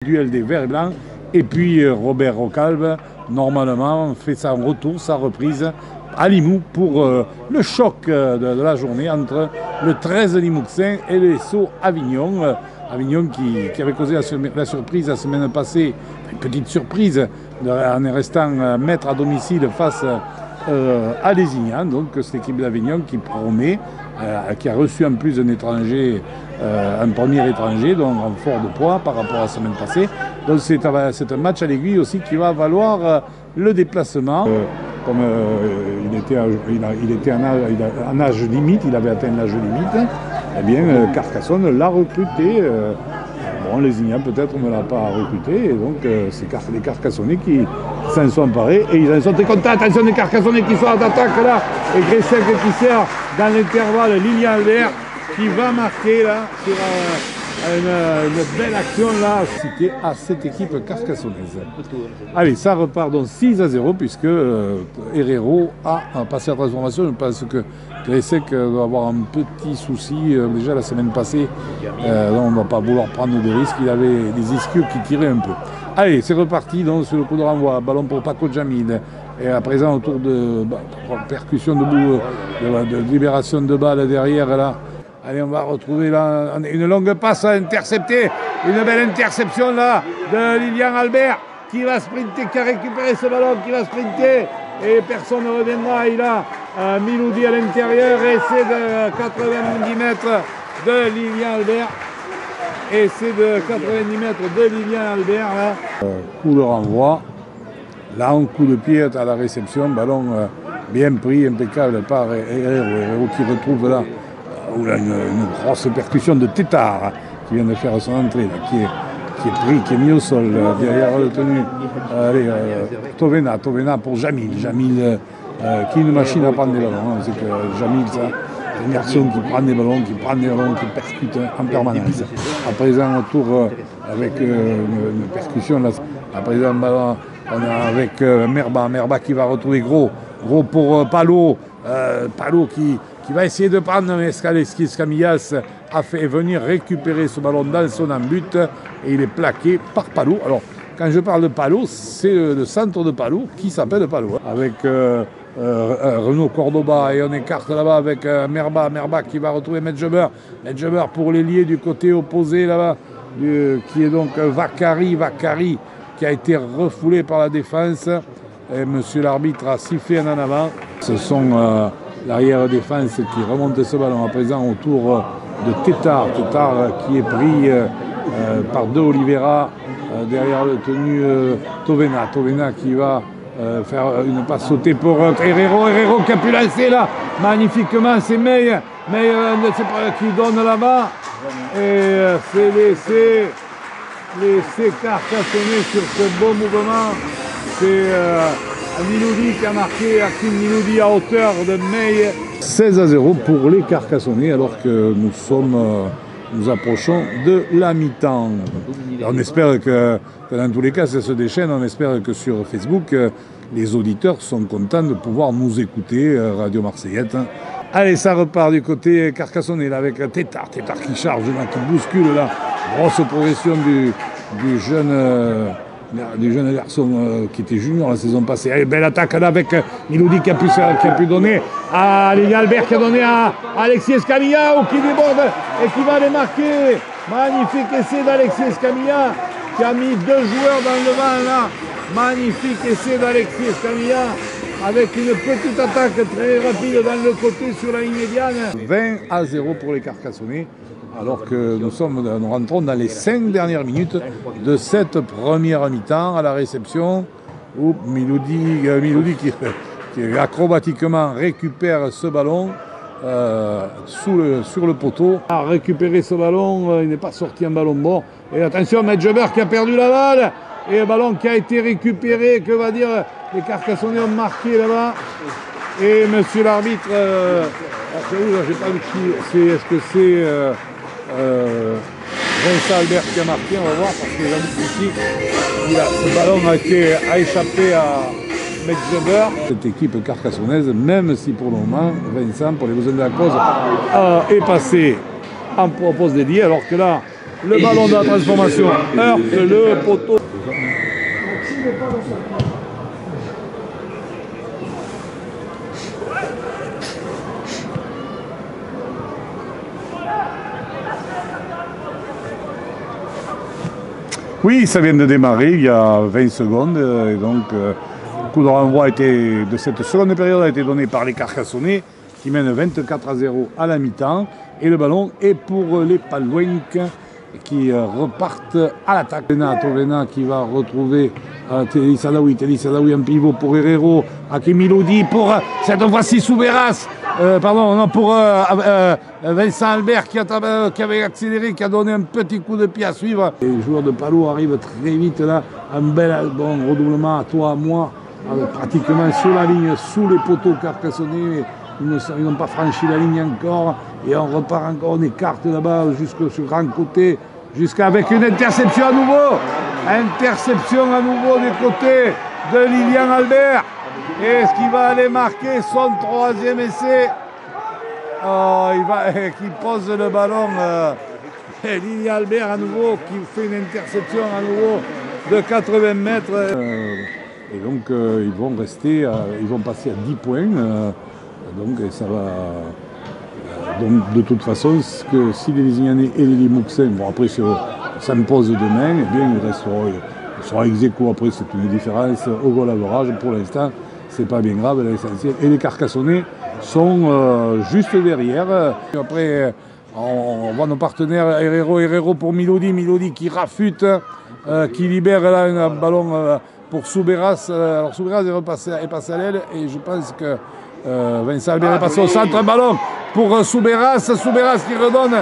Duel des verts et blancs. Et puis Robert Rocalbe, normalement, fait son retour, sa reprise à Limoux pour le choc de la journée entre le 13 Limouxin et le SO Avignon. Avignon qui avait causé la surprise la semaine passée, une petite surprise, en restant maître à domicile face à Lézignan. Donc cette équipe d'Avignon qui promet, qui a reçu en plus un étranger, un premier étranger, donc en fort de poids par rapport à la semaine passée. Donc c'est un match à l'aiguille aussi qui va valoir le déplacement. Comme il était en âge limite, il avait atteint l'âge limite, eh bien Carcassonne l'a recruté. Bon, Lézignan peut-être ne l'a pas recruté, et donc c'est les Carcassonnais qui s'en sont emparés et ils en sont très contents. Attention, les Carcassonnais qui sont en attaque là, et Gressec qui sert dans l'intervalle, Lilian Albert qui va marquer là sur une belle action là, citée à cette équipe carcassonnaise. Allez, ça repart donc 6-0 puisque Herrero a passé la transformation. Je pense que Gressec doit avoir un petit souci déjà la semaine passée. On ne va pas vouloir prendre de risques. Il avait des ischios qui tiraient un peu. Allez, c'est reparti donc sur le coup de renvoi. Ballon pour Paco Jamil. Et à présent, autour de percussion de libération de balle derrière là. Allez, on va retrouver là une longue passe interceptée. Une belle interception là de Lilian Albert qui va sprinter, qui a récupéré ce ballon, qui va sprinter. Et personne ne reviendra. Il a Miloudi à l'intérieur. Essai de 90 mètres de Lilian Albert. Essai de 90 mètres de Lilian Albert. Là. Coup de renvoi. Là, un coup de pied à la réception. Ballon bien pris, impeccable par Herrero qui retrouve là. Une grosse percussion de Tétard qui vient de faire son entrée, là, qui est pris, qui est mis au sol, derrière le tenu. Tovena pour Jamil. Jamil qui est une machine à prendre des ballons. C'est que Jamil, c'est un garçon qui prend des ballons, qui percute en permanence. À présent, autour avec une percussion, là, à présent, on est avec Merba qui va retrouver Gros pour Palot. Palot qui va essayer de prendre, mais Escamillas a fait venir récupérer ce ballon dans son embut et il est plaqué par Palot. Alors, quand je parle de Palot, c'est le centre de Palot qui s'appelle Palot. Avec Renaud Cordoba et on écarte là-bas avec Merba qui va retrouver Medjeber pour l'ailier du côté opposé là-bas, qui est donc Vakari qui a été refoulé par la défense. Et monsieur l'arbitre a sifflé en avant. Ce sont l'arrière-défense qui remonte ce ballon à présent autour de Tétard qui est pris par De Oliveira derrière le tenu Tovena qui va faire une passe sautée pour Herrero qui a pu lancer là magnifiquement, c'est May qui donne là-bas et c'est laissé Carcassonne sur ce beau mouvement. C'est Miloudi qui a marqué, Hakim Miloudi à hauteur de May. 16-0 pour les Carcassonnais alors que nous approchons de la mi-temps. On espère que dans tous les cas ça se déchaîne, on espère que sur Facebook les auditeurs sont contents de pouvoir nous écouter, Radio Marseillette. Allez, ça repart du côté carcassonnais là, avec Tétard qui charge, là, qui bouscule là. Grosse progression du jeune garçon qui était junior la saison passée. Allez, belle attaque là avec Miloudi qui a pu donner à Lilian Albert, qui a donné à Alexis Escamilla qui déborde et qui va les marquer. Magnifique essai d'Alexis Escamilla qui a mis deux joueurs dans le vent là. Magnifique essai d'Alexis Escamilla avec une petite attaque très rapide dans le côté sur la ligne médiane. 20-0 pour les Carcassonnais. Alors que nous rentrons dans les 5 dernières minutes de cette première mi-temps à la réception où Miloudi qui acrobatiquement récupère ce ballon sur le poteau. A récupéré ce ballon, il n'est pas sorti un ballon bon. Et attention, Medjeber qui a perdu la balle et le ballon qui a été récupéré, que va dire les Carcassonnais ont marqué là-bas. Et monsieur l'arbitre, j'ai pas vu qui, est-ce que c'est Vincent Albert qui a marqué, on va voir, parce que ici, ce ballon a échappé à Medjeber. Cette équipe carcassonnaise, même si pour le moment, Vincent, pour les besoins de la cause, est passé en propose dédié, alors que là, Le ballon de la transformation heurte le poteau. Oui, ça vient de démarrer il y a 20 secondes. Et donc, le coup de renvoi de cette seconde période a été donné par les Carcassonnais qui mènent 24-0 à la mi-temps. Et le ballon est pour les Palouenques qui repartent à l'attaque. Tovena qui va retrouver Teddy Sadawi en pivot pour Herrero, Akimilodi pour cette fois-ci Souberas. Pour Vincent Albert qui avait accéléré, qui a donné un petit coup de pied à suivre. Les joueurs de Palo arrivent très vite là, un bel redoublement à toi, à moi, pratiquement sur la ligne, sous les poteaux carcassonnais. Ils n'ont pas franchi la ligne encore et on repart encore, on écarte là-bas jusqu'au sur grand côté, avec une interception à nouveau. Interception à nouveau du côté de Lilian Albert. Est-ce qu'il va aller marquer son troisième essai? Qui pose le ballon. Lilian Albert à nouveau, qui fait une interception à nouveau de 80 mètres. Et donc ils vont rester, ils vont passer à 10 points. Donc ça va. Donc de toute façon, si les Lézignanais et les Limouxins vont après s'imposent demain, eh bien ils seront ex aequo. Après c'est une différence au goal average. Pour l'instant, c'est pas bien grave, l'essentiel. Et les Carcassonnais sont juste derrière. Après, on voit nos partenaires Herrero pour Milodi qui rafute, qui libère là un ballon pour Souberas. Alors Souberas est passé à l'aile et je pense que Vincent Albert est passé au centre, un ballon pour Souberas qui redonne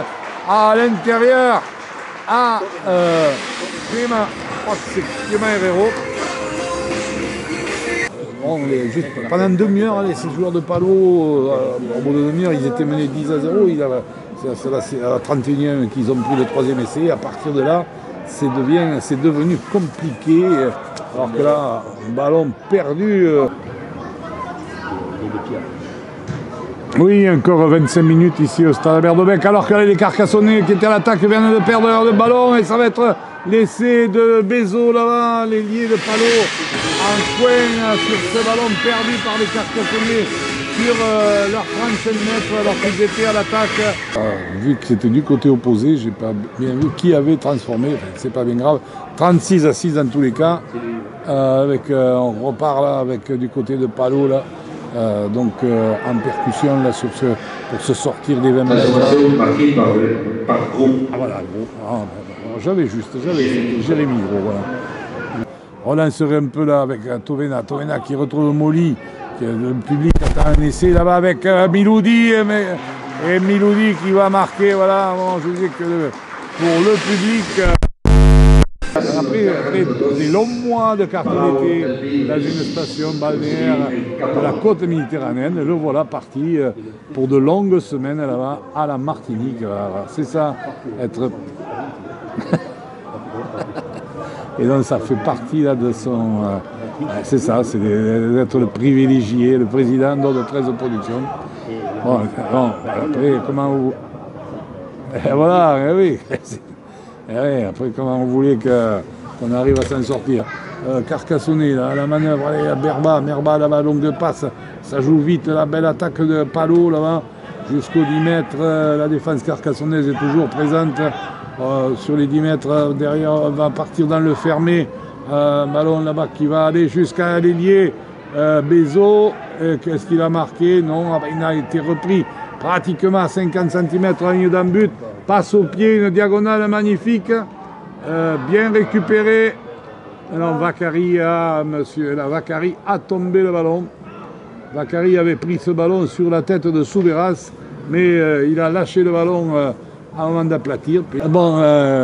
à l'intérieur à Clément, je crois que c'est Clément Herrero. Pendant une demi-heure, ces joueurs de Palo, au bout de demi-heure, ils étaient menés 10-0. C'est à la 31e qu'ils ont pris le troisième essai. À partir de là, c'est devenu compliqué. Alors que là, un ballon perdu. Oui, encore 25 minutes ici au Stade Albert Debec, alors que les Carcassonnais qui étaient à l'attaque viennent de perdre le ballon et ça va être l'essai de Bézo là-bas, l'ailier de Palo, en coin sur ce ballon perdu par les Carcassonnais sur leurs 35 mètres alors qu'ils étaient à l'attaque. Vu que c'était du côté opposé, j'ai pas bien vu qui avait transformé, enfin, c'est pas bien grave, 36-6 dans tous les cas, on repart là avec du côté de Palo là. En percussion là, pour se sortir des 20 mètres. Par gros. Ah voilà, gros. J'avais Jérémy Gros. Voilà. On lancerait un peu là avec Tovena qui retrouve Molly, le public attend un essai là-bas avec Milodi et Milodi qui va marquer. Voilà, bon, je disais que pour le public. Après des longs mois de carte d'été dans une station balnéaire de la côte méditerranéenne, le voilà parti pour de longues semaines là-bas à la Martinique. C'est ça, être... Et donc ça fait partie là, de son... c'est ça, c'est d'être le privilégié, le président de 13 productions. Bon, après, comment vous... Et voilà, oui. Et après, comment on voulait qu'on arrive à s'en sortir. Carcassonné, là, à la manœuvre, allez, Merba là-bas, longue de passe, ça joue vite, la belle attaque de Palo là-bas, jusqu'aux 10 mètres, la défense carcassonnaise est toujours présente, sur les 10 mètres, derrière, on va partir dans le fermé, ballon là-bas qui va aller jusqu'à l'ailier, Bézo, qu'est-ce qu'il a marqué? Non, il a été repris pratiquement à 50 cm à la ligne d'un but, passe au pied, une diagonale magnifique, bien récupéré. Alors Vakari a tombé le ballon. Vakari avait pris ce ballon sur la tête de Souberas, mais il a lâché le ballon à un moment d'aplatir. Bon,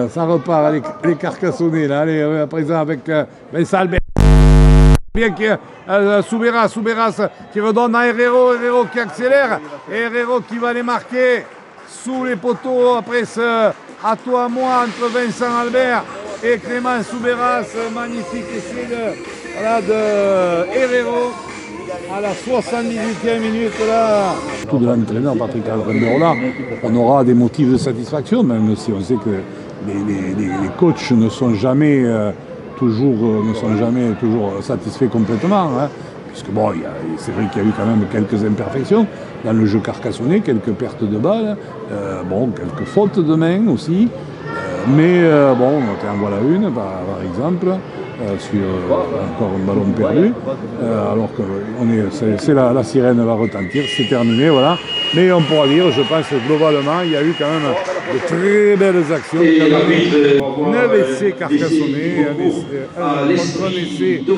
ça repart, les Carcassonnais, là, allez, à présent avec Vincent Albert. Bien que Souberas qui redonne à Herrero qui accélère, et Herrero qui va les marquer sous les poteaux après ce à toi à moi entre Vincent Albert et Clément Souberas. Magnifique essai de Herrero à la 78e minute là. Tout de l'entraîneur Patrick Alremberola, on aura des motifs de satisfaction, même si on sait que les coachs ne sont jamais toujours satisfaits complètement, hein, puisque bon, c'est vrai qu'il y a eu quand même quelques imperfections dans le jeu carcassonnais, quelques pertes de balles, bon, quelques fautes de main aussi, mais bon, en voilà une par exemple. Sur encore un ballon perdu, alors que la sirène va retentir, c'est terminé, voilà. Mais on pourra dire, je pense que globalement, il y a eu quand même de très belles actions. 9 essais carcassonnés, un essai de